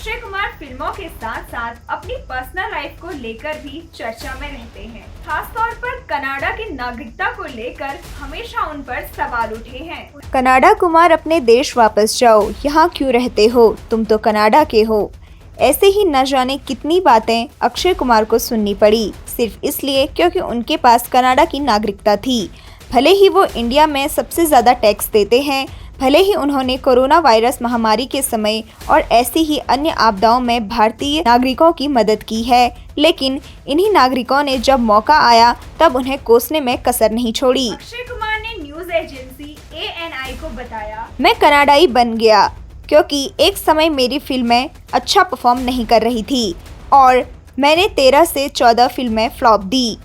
अक्षय कुमार फिल्मों के साथ साथ अपनी पर्सनल लाइफ को लेकर भी चर्चा में रहते हैं। खास तौर पर कनाडा की नागरिकता को लेकर हमेशा उन पर सवाल उठे हैं। कनाडा कुमार, अपने देश वापस जाओ, यहाँ क्यों रहते हो, तुम तो कनाडा के हो। ऐसे ही न जाने कितनी बातें अक्षय कुमार को सुननी पड़ी, सिर्फ इसलिए क्योंकि उनके पास कनाडा की नागरिकता थी। भले ही वो इंडिया में सबसे ज़्यादा टैक्स देते हैं, भले ही उन्होंने कोरोना वायरस महामारी के समय और ऐसी ही अन्य आपदाओं में भारतीय नागरिकों की मदद की है, लेकिन इन्हीं नागरिकों ने जब मौका आया तब उन्हें कोसने में कसर नहीं छोड़ी। अक्षय कुमार ने न्यूज एजेंसी ANI को बताया, मैं कनाडाई बन गया क्योंकि एक समय मेरी फिल्में अच्छा परफॉर्म नहीं कर रही थी और मैंने 13 से 14 फिल्में फ्लॉप दी।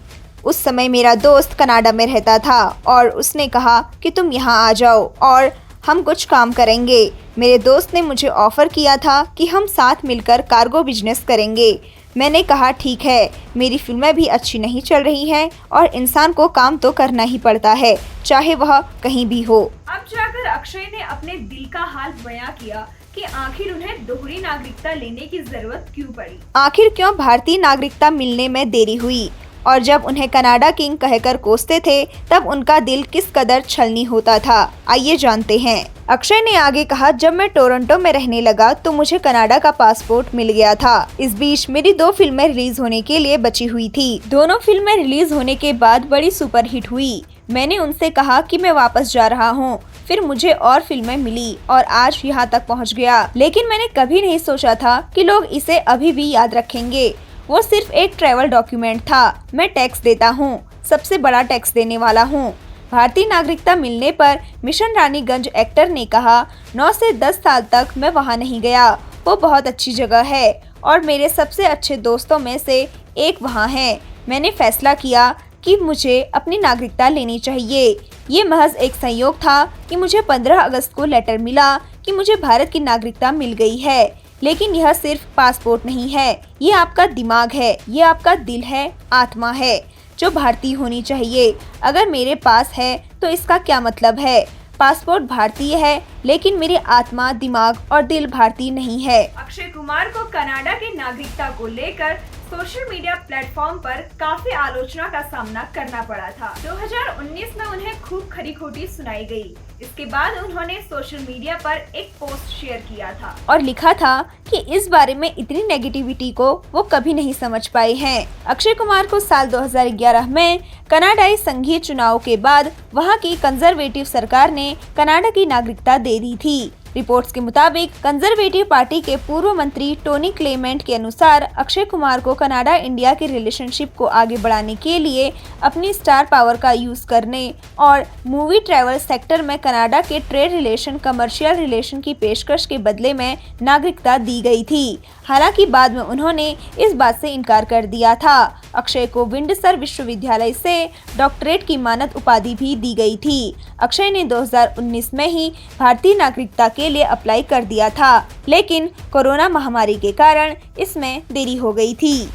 उस समय मेरा दोस्त कनाडा में रहता था और उसने कहा कि तुम यहाँ आ जाओ और हम कुछ काम करेंगे। मेरे दोस्त ने मुझे ऑफ़र किया था कि हम साथ मिलकर कार्गो बिजनेस करेंगे। मैंने कहा ठीक है, मेरी फिल्में भी अच्छी नहीं चल रही हैं और इंसान को काम तो करना ही पड़ता है, चाहे वह कहीं भी हो। अब जाकर अक्षय ने अपने दिल का हाल बयां किया कि आखिर उन्हें दोहरी नागरिकता लेने की जरूरत क्यों पड़ी। आखिर क्यों भारतीय नागरिकता मिलने में देरी हुई और जब उन्हें कनाडा किंग कहकर कोसते थे तब उनका दिल किस कदर छलनी होता था, आइए जानते हैं। अक्षय ने आगे कहा, जब मैं टोरंटो में रहने लगा तो मुझे कनाडा का पासपोर्ट मिल गया था। इस बीच मेरी 2 फिल्में रिलीज होने के लिए बची हुई थी। दोनों फिल्में रिलीज होने के बाद बड़ी सुपरहिट हुई। मैंने उनसे कहा कि मैं वापस जा रहा हूँ, फिर मुझे और फिल्में मिली और आज यहाँ तक पहुँच गया। लेकिन मैंने कभी नहीं सोचा था कि लोग इसे अभी भी याद रखेंगे। वो सिर्फ एक ट्रैवल डॉक्यूमेंट था। मैं टैक्स देता हूँ, सबसे बड़ा टैक्स देने वाला हूँ। भारतीय नागरिकता मिलने पर मिशन रानीगंज एक्टर ने कहा, 9 से 10 साल तक मैं वहाँ नहीं गया। वो बहुत अच्छी जगह है और मेरे सबसे अच्छे दोस्तों में से एक वहाँ है। मैंने फैसला किया कि मुझे अपनी नागरिकता लेनी चाहिए। ये महज एक संयोग था कि मुझे 15 अगस्त को लेटर मिला कि मुझे भारत की नागरिकता मिल गई है। लेकिन यह सिर्फ पासपोर्ट नहीं है, ये आपका दिमाग है, ये आपका दिल है, आत्मा है जो भारतीय होनी चाहिए। अगर मेरे पास है तो इसका क्या मतलब है? पासपोर्ट भारतीय है लेकिन मेरी आत्मा, दिमाग और दिल भारतीय नहीं है। अक्षय कुमार को कनाडा की नागरिकता को लेकर सोशल मीडिया प्लेटफॉर्म पर काफी आलोचना का सामना करना पड़ा था। 2019 में उन्हें खूब खरी खोटी सुनाई गई। इसके बाद उन्होंने सोशल मीडिया पर एक पोस्ट शेयर किया था और लिखा था कि इस बारे में इतनी नेगेटिविटी को वो कभी नहीं समझ पाए हैं। अक्षय कुमार को साल 2011 में कनाडाई संघीय चुनाव के बाद वहां की कंजर्वेटिव सरकार ने कनाडा की नागरिकता दे दी थी। रिपोर्ट्स के मुताबिक कंजर्वेटिव पार्टी के पूर्व मंत्री टोनी क्लेमेंट के अनुसार अक्षय कुमार को कनाडा इंडिया के रिलेशनशिप को आगे बढ़ाने के लिए अपनी स्टार पावर का यूज करने और मूवी ट्रैवल सेक्टर में कनाडा के ट्रेड रिलेशन, कमर्शियल रिलेशन की पेशकश के बदले में नागरिकता दी गई थी। हालांकि बाद में उन्होंने इस बात से इनकार कर दिया था। अक्षय को विंडसर विश्वविद्यालय से डॉक्टरेट की मानद उपाधि भी दी गई थी। अक्षय ने 2019 में ही भारतीय नागरिकता के लिए अप्लाई कर दिया था, लेकिन कोरोना महामारी के कारण इसमें देरी हो गई थी।